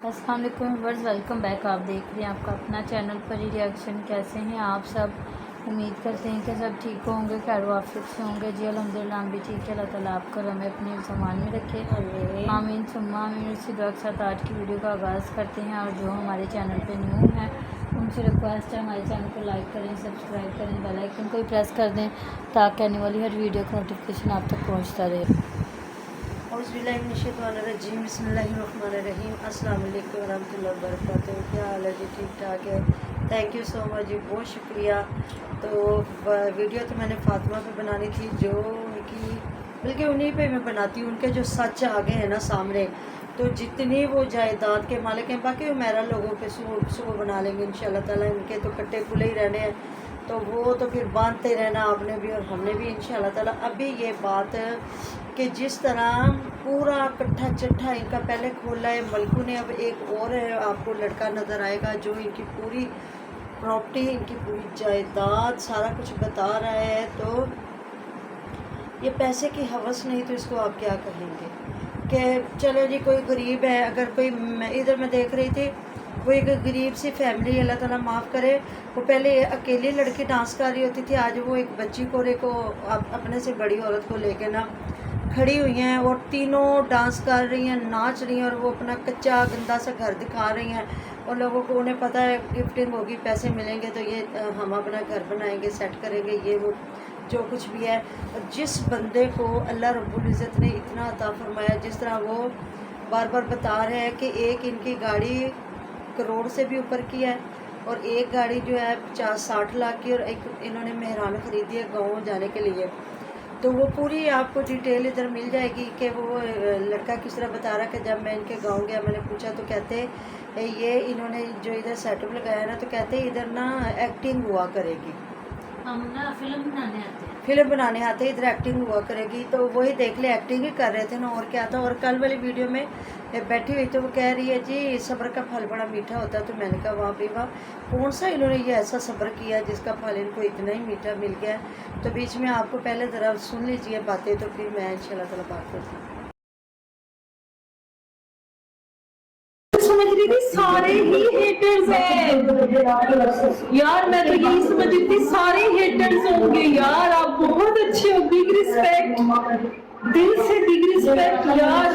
अस्सलाम वालेकुम viewers, welcome back. आप देख रहे हैं आपका अपना चैनल परी रिएक्शन। कैसे हैं आप सब? उम्मीद करते हैं कि सब ठीक होंगे, खैर वाफियत से होंगे। जी अल्हम्दुलिल्लाह हम भी ठीक है। अल्लाह ताला आपको हमें अपने सामान में रखे, आमीन सुम्मा आमीन। इसी दुआ के साथ आज की वीडियो का आगाज़ करते हैं। और जो हमारे चैनल पर न्यू हैं उनसे रिक्वेस्ट है हमारे चैनल को लाइक करें, सब्सक्राइब करें, बेल आइकन को भी प्रेस कर दें ताकि आने वाली हर वीडियो का नोटिफिकेशन आप तक पहुँचता रहे। औज़ुबिल्लाहिमिनश्शैतानिर्रजीम बिस्मिल्लाहिर्रहमानिर्रहीम। अस्सलाम वालेकुम वरहमतुल्लाहि वबरकातुहू। क्या हाल है जी? ठीक ठाक है। थैंक यू सो मच जी, बहुत शुक्रिया। तो वीडियो तो मैंने फ़ातिमा पे बनानी थी, जो उनकी बल्कि उन्हीं पे मैं बनाती हूँ। उनके जो सच आ गए हैं ना सामने, तो जितनी वो जायदाद के मालिक हैं, बाकी मेरा लोगों पे सुबह बना लेंगे इंशाल्लाह ताला। इनके तो कट्टे खुले ही रहने हैं, तो वो तो फिर बांधते रहना आपने भी और हमने भी इंशाल्लाह ताला। अभी ये बात कि जिस तरह पूरा कट्ठा चट्ठा इनका पहले खोला है मलकू ने, अब एक और है, आपको लड़का नज़र आएगा जो इनकी पूरी प्रॉपर्टी, इनकी पूरी जायदाद सारा कुछ बता रहा है। तो ये पैसे की हवस नहीं तो इसको आप क्या कहेंगे कि चलो जी कोई गरीब है। अगर कोई इधर मैं देख रही थी, वो एक गरीब सी फैमिली, अल्लाह ताला माफ़ करे, वो पहले अकेली लड़की डांस कर रही होती थी, आज वो एक बच्ची को अपने से बड़ी औरत को लेके ना खड़ी हुई हैं और तीनों डांस कर रही हैं, नाच रही हैं और वो अपना कच्चा गंदा सा घर दिखा रही हैं। और लोगों को उन्हें पता है गिफ्टिंग होगी, पैसे मिलेंगे तो ये हम अपना घर बनाएंगे, सेट करेंगे, ये वो जो कुछ भी है। और जिस बंदे को अल्लाह रब्बुल इज़्ज़त ने इतना अता फरमाया, जिस तरह वो बार बार बता रहे हैं कि एक इनकी गाड़ी करोड़ से भी ऊपर की है और एक गाड़ी जो है 50-60 लाख की, और एक इन्होंने मेहरान ख़रीदी है गाँव जाने के लिए। तो वो पूरी आपको डिटेल इधर मिल जाएगी कि वो लड़का किस तरह बता रहा कि जब मैं इनके गाँव गया, मैंने पूछा तो कहते ये इन्होंने जो इधर सेटअप लगाया ना, तो कहते इधर ना एक्टिंग हुआ करेगी, हम ना फिल्म बनाने आते, इधर एक्टिंग हुआ करेगी। तो वही देख ले, एक्टिंग ही कर रहे थे ना, और क्या था। और कल वाली वीडियो में बैठी हुई तो वो कह रही है जी सब्र का फल बड़ा मीठा होता है। तो मैंने कहा वाह भी वाह, कौन सा इन्होंने ये ऐसा सब्र किया जिसका फल इनको इतना ही मीठा मिल गया। तो बीच में आपको पहले ज़रा सुन लीजिए बातें, तो फिर मैं इंशाल्लाह ताला बात करती हूँ। समझ रही थी सारे ही हेटर्स हैं यार, मैं तो यही समझ रही थी सारे हेटर्स होंगे यार। आप बहुत अच्छे हो, बिग रिस्पेक्ट, दिल से बिग रिस्पेक्ट यार।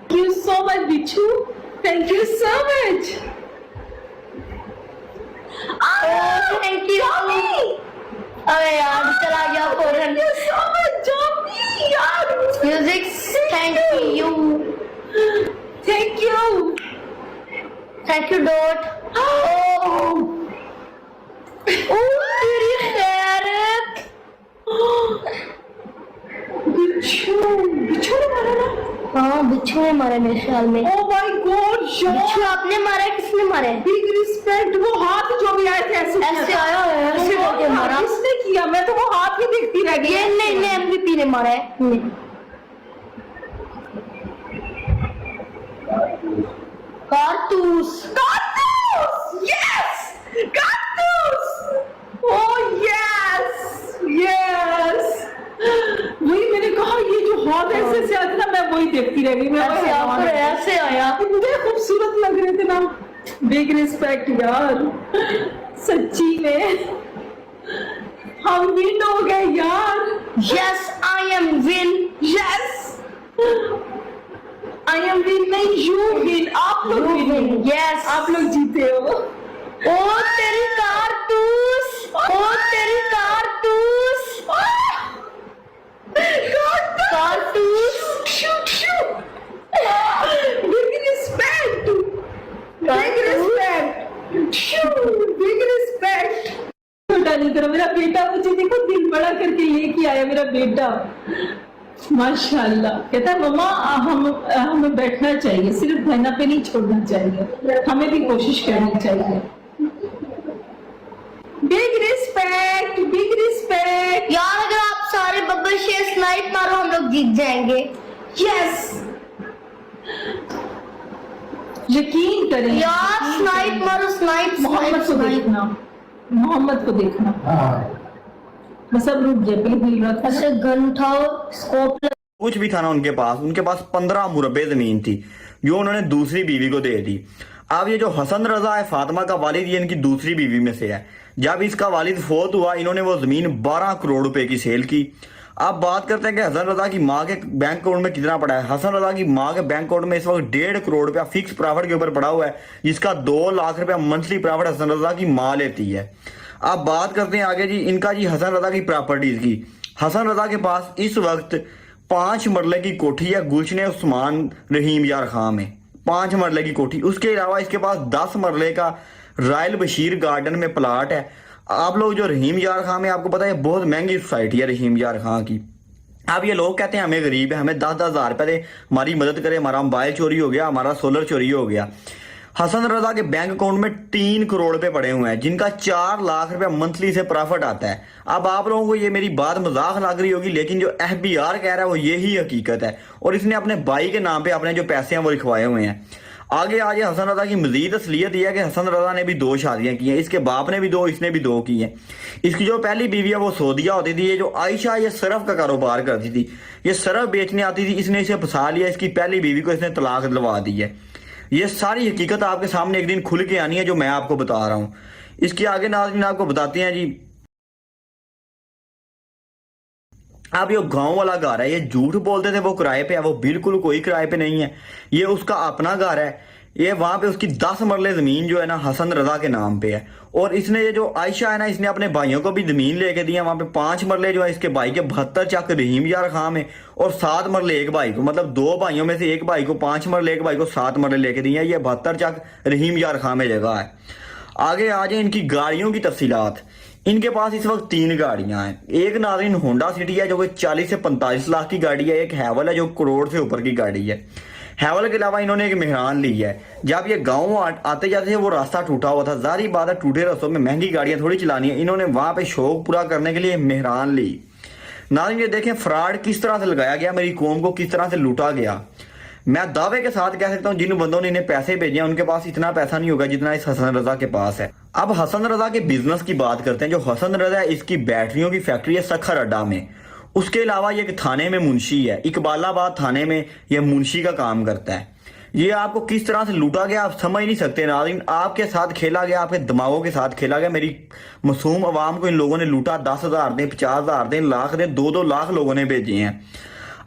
थैंक यू सो मच बिच्छू, thank you so much. Thank you. अरे यार चला गया फौरन। Thank you so much Johnny यार। Music thank you, thank you, thank you dot. तेरी खैरत। बिच्छू, बिच्छू ने मारा ना? हाँ बिच्छू ने मारा मेरे ख्याल में। ओह माय गॉड, बिच्छू आपने मारा है? किसने मारा है? Big respect. वो हाथ जो भी आए थे ऐसे आया है, ऐसे करके मारा। किसने किया? मैं तो वो हाथ ही देखती रह गई। ये नहीं MVP ने मारा है। कारतूस, कारतूस, यस, कारतूस। Oh yes, yes. वही मैंने कहा, ये जो हाथ ऐसे से आते ना, मैं वही देखती रह गई। मैं ऐसे आया, इतने खूबसूरत लग रहे थे ना। बिग रिस्पेक्ट यार, सच्ची में हम विन हो गए यार। Yes I am win. Yes I am win, नहीं यू विन, आप लोग विन। यस आप लोग जीते हो। ओ तेरी कारतूस, ओ तेरी कारतूस, कारतूस। Big respect, big respect, big respect. छोटा नहीं करो, मेरा बेटा मुझे देखो दिल बड़ा करके लेके आया। मेरा बेटा माशाल्लाह कहता है मम्मा हमें बैठना चाहिए, सिर्फ बहना पे नहीं छोड़ना चाहिए, हमें भी कोशिश करनी चाहिए। बिग रिस्पेक्ट, बिग रिस्पेक्ट यार अगर आप सारे बब्बर शेर स्नाइप मारो हम लोग जीत जाएंगे। यस, यकीन करें यार स्नाइप मारो, स्नाइप। मोहम्मद को देखना, मोहम्मद को देखना। बस अब रुक जाए, पहले दिल रखा। ऐसे गन उठाओ, स्कोप कुछ भी था ना उनके पास 15 मुरब्बे जमीन थी। जो उन्होंने दूसरी बीवी को दे दी। अब ये जो हसन रजा है फातिमा का वालिद, ये इनकी दूसरी बीवी में से है। जब इसका वालिद फोत हुआ इन्होंने वो जमीन 12 करोड़ रुपए की सेल की। अब बात करते हैं कि हसन रजा की माँ के बैंक अकाउंट में कितना पड़ा है। हसन रजा की माँ के बैंक अकाउंट में इस वक्त 1.5 करोड़ रुपया फिक्स प्रॉफिट के ऊपर पड़ा हुआ है, जिसका 2 लाख रुपया मंथली प्रॉफिट हसन रजा की माँ लेती है। अब बात करते हैं आगे जी इनका जी हसन रजा की प्रॉपर्टीज की। हसन रजा के पास इस वक्त 5 मरले की कोठी है गुलशन उस्मान रहीम यार खां में, 5 मरले की कोठी। उसके अलावा इसके पास 10 मरले का रॉयल बशीर गार्डन में प्लाट है। आप लोग जो रहीम यार खां में, आपको पता है बहुत महंगी सोसाइटी है रहीम यार खां की। अब ये लोग कहते हैं हमें गरीब है, हमें 10-10 हज़ार रुपये दे, हमारी मदद करे, हमारा मोबाइल चोरी हो गया, हमारा सोलर चोरी हो गया। हसन रजा के बैंक अकाउंट में 3 करोड़ रुपए पड़े हुए हैं, जिनका 4 लाख रुपया मंथली से प्रॉफिट आता है। अब आप लोगों को ये मेरी बात मजाक लग रही होगी, लेकिन जो FBR कह रहा है वो यही हकीकत है। और इसने अपने भाई के नाम पे अपने जो पैसे हैं वो लिखवाए हुए हैं। आगे आज हसन रजा की मजीद असलियत यह है कि हसन रजा ने भी 2 शादियां की हैं, इसके बाप ने भी 2, इसने भी 2 की हैं। इसकी जो पहली बीवी है वो सऊदिया होती थी। ये जो आयशा ये सरफ का कारोबार करती थी, ये सरफ बेचने आती थी, इसने इसे फंसा लिया, इसकी पहली बीवी को इसने तलाक दिलवा दी है। ये सारी हकीकत आपके सामने एक दिन खुल के आनी है जो मैं आपको बता रहा हूँ। इसके आगे नाज़रीन आपको बताते हैं जी। अब ये गांव वाला घर है, ये झूठ बोलते थे वो किराए पे है, वो बिल्कुल कोई किराए पे नहीं है, ये उसका अपना घर है। ये वहां पे उसकी 10 मरले जमीन जो है ना हसन रजा के नाम पे है। और इसने ये जो आयशा है ना, इसने अपने भाइयों को भी जमीन लेके दी है। वहां पे 5 मरले जो है इसके भाई के 72 चक रहीम यार खां में, और 7 मरले एक भाई को, मतलब 2 भाइयों में से एक भाई को 5 मरले, एक भाई को 7 मरले लेके दिए हैं। ये 72 चक रहीम यार खां में जगह है। आगे आ जाए इनकी गाड़ियों की तफसीलात। इनके पास इस वक्त 3 गाड़ियां हैं। एक नाज़रीन होंडा सिटी है जो कि 40 से 45 लाख की गाड़ी है। एक हैवल है जो करोड़ से ऊपर की गाड़ी है। हैवल के अलावा इन्होंने एक मेहरान ली है। जब ये गांव आते जाते थे वो रास्ता टूटा हुआ था, जारी बात है टूटे रास्तों में महंगी गाड़ियां थोड़ी चलानी है। इन्होंने वहां पे शौक पूरा करने के लिए मेहरान ली। नाज़रीन ये देखें फ्रॉड किस तरह से लगाया गया, मेरी कौम को किस तरह से लूटा गया। मैं दावे के साथ कह सकता हूँ जिन बंदों ने इन्हें पैसे भेजे हैं उनके पास इतना पैसा नहीं होगा जितना इस हसन रजा के पास है। अब हसन रजा के बिजनेस की बात करते हैं। जो हसन रजा है इसकी बैटरियों की फैक्ट्री है सखर अड्डा में। उसके अलावा ये थाने में मुंशी है, इकबालाबाद थाने में ये मुंशी का काम करता है। ये आपको किस तरह से लूटा गया आप समझ नहीं सकते नाज़रीन। आपके साथ खेला गया, आपके दिमागों के साथ खेला गया। मेरी मासूम आवाम को इन लोगों ने लूटा। 10,000 दें, 50,000 दें, लाख दें, 2-2 लाख लोगों ने भेजे हैं।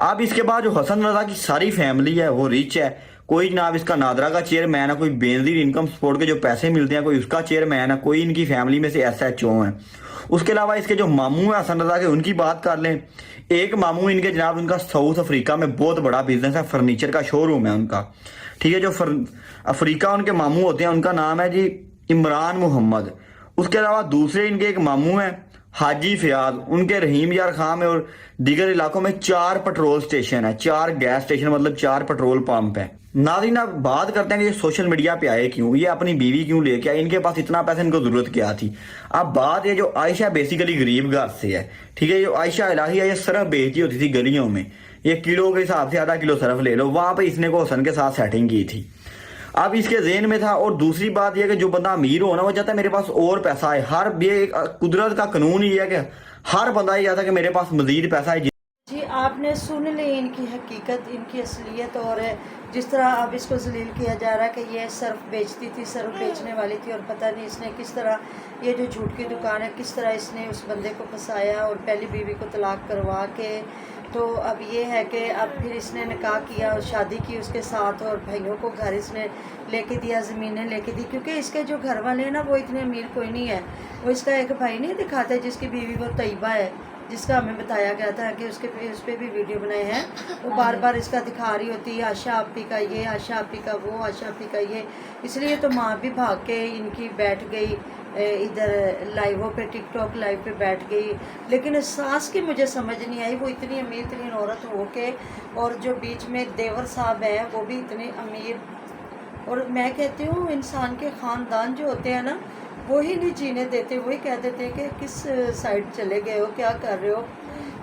अब इसके बाद जो हसन रजा की सारी फैमिली है वो रिच है। कोई जनाब इसका नादरा का चेयरमैन है, कोई बेनजीर इनकम सपोर्ट के जो पैसे मिलते हैं कोई उसका चेयरमैन है, कोई इनकी फैमिली में से SHO है। उसके अलावा इसके जो मामू है हसन रजा के, उनकी बात कर लें। एक मामू इनके जनाब उनका साउथ अफ्रीका में बहुत बड़ा बिजनेस है, फर्नीचर का शोरूम है उनका। ठीक है, जो अफ्रीका उनके मामू होते हैं उनका नाम है जी इमरान मोहम्मद। उसके अलावा दूसरे इनके एक मामू हैं हाजी फयाज, उनके रहीम यार खां में और दीगर इलाकों में 4 पेट्रोल स्टेशन है, 4 गैस स्टेशन, मतलब 4 पेट्रोल पंप है। नाज़रीन अब बात करते हैं कि ये सोशल मीडिया पे आए क्यों, ये अपनी बीवी क्यों लेके आए, इनके पास इतना पैसा इनको जरूरत क्या थी। अब बात ये जो आयशा बेसिकली गरीब घर से है। ठीक है, जो आयशा इलाही है ये सरफ बेचती होती थी गलियों में, ये किलो के हिसाब से आधा किलो सरफ ले लो, वहां पर इसने को हसन के साथ सेटिंग की थी। अब इसके ज़हन में था। और दूसरी बात यह कि जो बंदा अमीर हो ना वो चाहता है मेरे पास और पैसा है। हर ये कुदरत का कानून ही है कि हर बंदा ये चाहता है कि मेरे पास मजीद पैसा है। जी आपने सुन ली इनकी हकीकत, इनकी असलियत। और जिस तरह अब इसको जलील किया जा रहा है कि ये सर्फ बेचती थी, सर्फ बेचने वाली थी, और पता नहीं इसने किस तरह ये जो झूठ की दुकान है किस तरह इसने उस बंदे को फंसाया और पहली बीवी को तलाक करवा के। तो अब ये है कि अब फिर इसने निकाह किया और शादी की उसके साथ, और भाइयों को घर इसने लेके दिया, ज़मीनें लेके दी। क्योंकि इसके जो घर वाले हैं ना वो इतने अमीर कोई नहीं है। वो इसका एक भाई नहीं दिखाता जिसकी बीवी वो तैयबा है, जिसका हमें बताया गया था कि उस पर भी वीडियो बनाए हैं। वो बार बार इसका दिखा रही होती है आशा आपी का ये, आशा आपी का वो, आशा आपी का ये। इसलिए तो माँ भी भाग के इनकी बैठ गई इधर लाइवों पे, टिकटॉक लाइव पे बैठ गई। लेकिन सास की मुझे समझ नहीं आई, वो इतनी अमीर तरीन औरत हो के, और जो बीच में देवर साहब हैं वो भी इतने अमीर। और मैं कहती हूँ इंसान के ख़ानदान जो होते हैं ना वो ही नहीं जीने देते, वही कह देते हैं कि किस साइड चले गए हो, क्या कर रहे हो,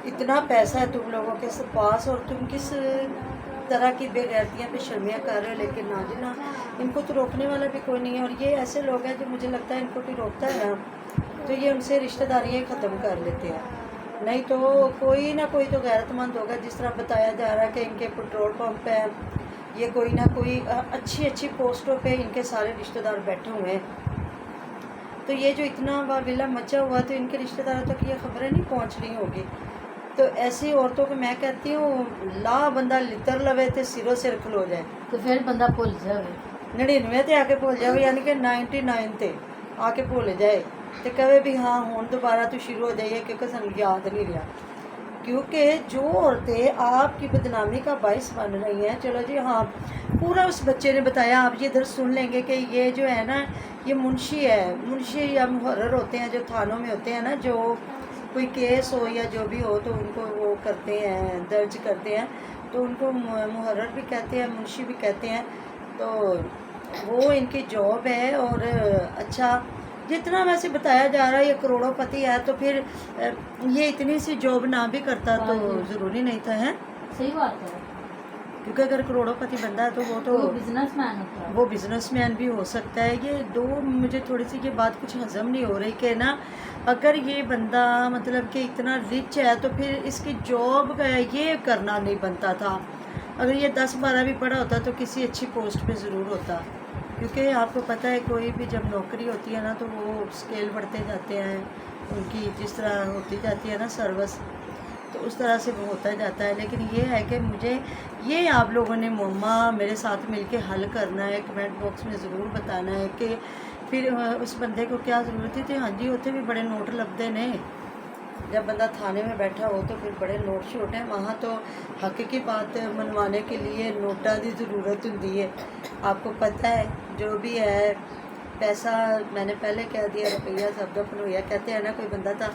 इतना पैसा है तुम लोगों के पास और तुम किस तरह की बेगैरतियाँ बेशर्मियाँ कर रहे हो। लेकिन ना जी ना, इनको तो रोकने वाला भी कोई नहीं है। और ये ऐसे लोग हैं जो मुझे लगता है इनको कोई रोकता है ना तो ये उनसे रिश्तेदारियाँ ख़त्म कर लेते हैं। नहीं तो कोई ना कोई तो गैरतमंद होगा। जिस तरह बताया जा रहा है कि इनके पेट्रोल पंप है, ये कोई ना कोई अच्छी अच्छी पोस्टों पे इनके सारे रिश्तेदार बैठे हुए हैं। तो ये जो इतना वाविला मचा हुआ, तो इनके रिश्तेदारों तक ये खबरें नहीं पहुंच रही होगी। तो ऐसी औरतों को मैं कहती हूँ ला बंदा लितर लवे तो सिरों सिर खलो जाए, तो फिर बंदा भुल जाए 99 ते आके भूल जाए, यानी कि 99 ते आके भूल जाए तो कहे भी हाँ हुण दोबारा तो शुरू हो जाइए क्योंकि सानू याद नहीं रहा। क्योंकि जो औरतें आपकी बदनामी का बायस बन रही हैं, चलो जी हाँ पूरा उस बच्चे ने बताया, आप ये इधर सुन लेंगे कि ये जो है ना ये मुंशी है, मुंशी या मुहर्रर होते हैं जो थानों में होते हैं ना, जो कोई केस हो या जो भी हो तो उनको वो करते हैं, दर्ज करते हैं, तो उनको मुहर्रर भी कहते हैं, मुंशी भी कहते हैं। तो वो इनकी जॉब है। और अच्छा जितना वैसे बताया जा रहा है ये करोड़ोंपति है, तो फिर ये इतनी सी जॉब ना भी करता तो ज़रूरी नहीं था, है सही बात है, क्योंकि अगर करोड़ोंपति बंदा है तो वो बिजनेसमैन होता है, वो बिजनेसमैन भी हो सकता है। ये दो मुझे थोड़ी सी ये बात कुछ हजम नहीं हो रही कि ना अगर ये बंदा मतलब कि इतना रिच है तो फिर इसकी जॉब का ये करना नहीं बनता था। अगर ये 10-12 भी पढ़ा होता तो किसी अच्छी पोस्ट पे ज़रूर होता, क्योंकि आपको पता है कोई भी जब नौकरी होती है ना तो वो स्केल बढ़ते जाते हैं, उनकी जिस तरह होती जाती है ना सर्विस, तो उस तरह से वो होता जाता है। लेकिन ये है कि मुझे ये आप लोगों ने मम्मा मेरे साथ मिलके हल करना है, कमेंट बॉक्स में ज़रूर बताना है कि फिर उस बंदे को क्या ज़रूरत थी। हाँ जी उत्थे भी बड़े नोट लभदे ने, जब बंदा थाने में बैठा हो तो फिर बड़े नोट शोट हैं, वहाँ तो हकीकी बात मनवाने के लिए नोटा की ज़रूरत होती है। आपको पता है जो भी है पैसा, मैंने पहले कह दिया रुपया सब दफन हुआ, कहते हैं ना कोई बंदा था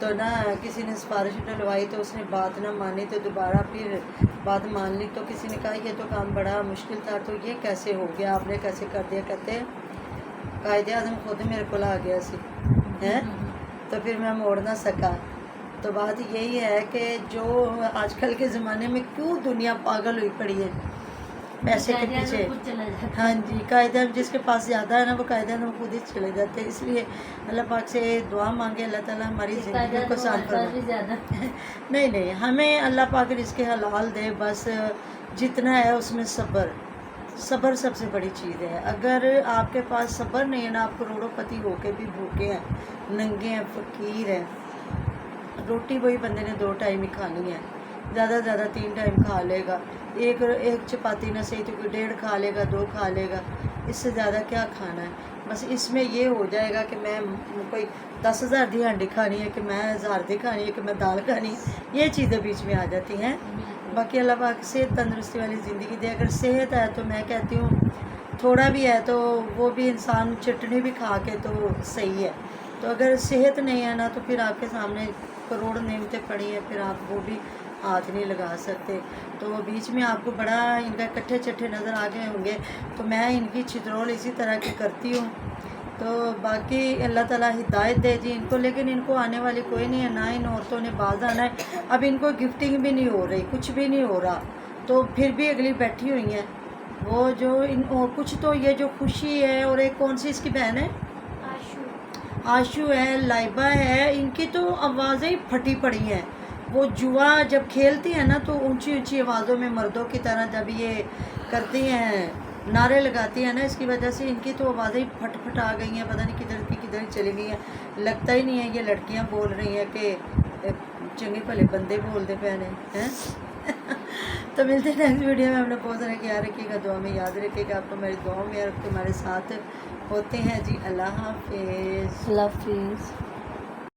तो ना किसी ने सिफारिश डलवाई तो उसने बात ना मानी तो दोबारा फिर बात मान ली, तो किसी ने कहा ये तो काम बड़ा मुश्किल था, तो ये कैसे हो गया, आपने कैसे कर दिया। कहते कायदे आज़म खुद मेरे को आ गया सी है तो फिर मैं मोड़ ना सका। तो बात यही है कि जो आजकल के ज़माने में क्यों दुनिया पागल हुई पड़ी है पैसे के पीछे। हाँ जी कायदे जिसके पास ज़्यादा है ना वो कायदे हम खुद ही चले जाते हैं। इसलिए अल्लाह पाक से दुआ मांगे अल्लाह ताला हमारी ज़िंदगी को आसान फरमाए। नहीं हमें अल्लाह पाक रिज़्क़ हलाल दे, बस जितना है उसमें सब्र सबसे बड़ी चीज़ है। अगर आपके पास सब्र नहीं है ना, आप करोड़ोंपति होके भी भूखे हैं, नंगे हैं, फ़कीर हैं, रोटी वही बंदे ने 2 टाइम ही खानी है, ज़्यादा ज़्यादा 3 टाइम खा लेगा, एक चपाती ना सही तो कोई 1.5 खा लेगा, 2 खा लेगा, इससे ज़्यादा क्या खाना है। बस इसमें ये हो जाएगा कि मैं कोई 10,000 की हांडी खानी है कि मैं 1000 की खानी है कि मैं दाल खानी, ये चीज़ें बीच में आ जाती हैं। बाकी अल्लाह पाक सेहत तंदुरुस्ती वाली ज़िंदगी दे। अगर सेहत है तो मैं कहती हूँ थोड़ा भी है तो वो भी इंसान चटनी भी खा के तो सही है। तो अगर सेहत नहीं है ना तो फिर आपके सामने करोड़ नेमतें पड़ी हैं, फिर आप वो भी हाथ नहीं लगा सकते। तो बीच में आपको बड़ा इनका कट्ठे चट्ठे नज़र आ गए होंगे, तो मैं इनकी छितरौल इसी तरह की करती हूँ। तो बाकी अल्लाह ताला हिदायत दे जी इनको, लेकिन इनको आने वाली कोई नहीं है, ना इन औरतों ने बाज आना है। अब इनको गिफ्टिंग भी नहीं हो रही, कुछ भी नहीं हो रहा, तो फिर भी अगली बैठी हुई हैं वो जो इन और कुछ तो ये जो खुशी है और एक कौन सी इसकी बहन है आशू है, लाइबा है, इनकी तो आवाज़ें ही फटी पड़ी हैं। वो जुआ जब खेलती हैं ना तो ऊंची ऊंची आवाज़ों में मर्दों की तरह जब ये करती हैं, नारे लगाती हैं ना, इसकी वजह से इनकी तो आवाज़ें ही फट आ गई हैं, पता नहीं किधर की किधर चली गई हैं। लगता ही नहीं है ये लड़कियां बोल रही हैं कि चंगे भले बंदे बोलते पे हैं। तो मिलते हैं नेक्स्ट वीडियो में। हमने बहुत सारे ख्याल रखिएगा, दुआ में याद रखिएगा, आपको मेरी दुआ में रख के हमारे साथ होते हैं जी। अल्लाह हाफिज़। अल्लाह हाफिज़।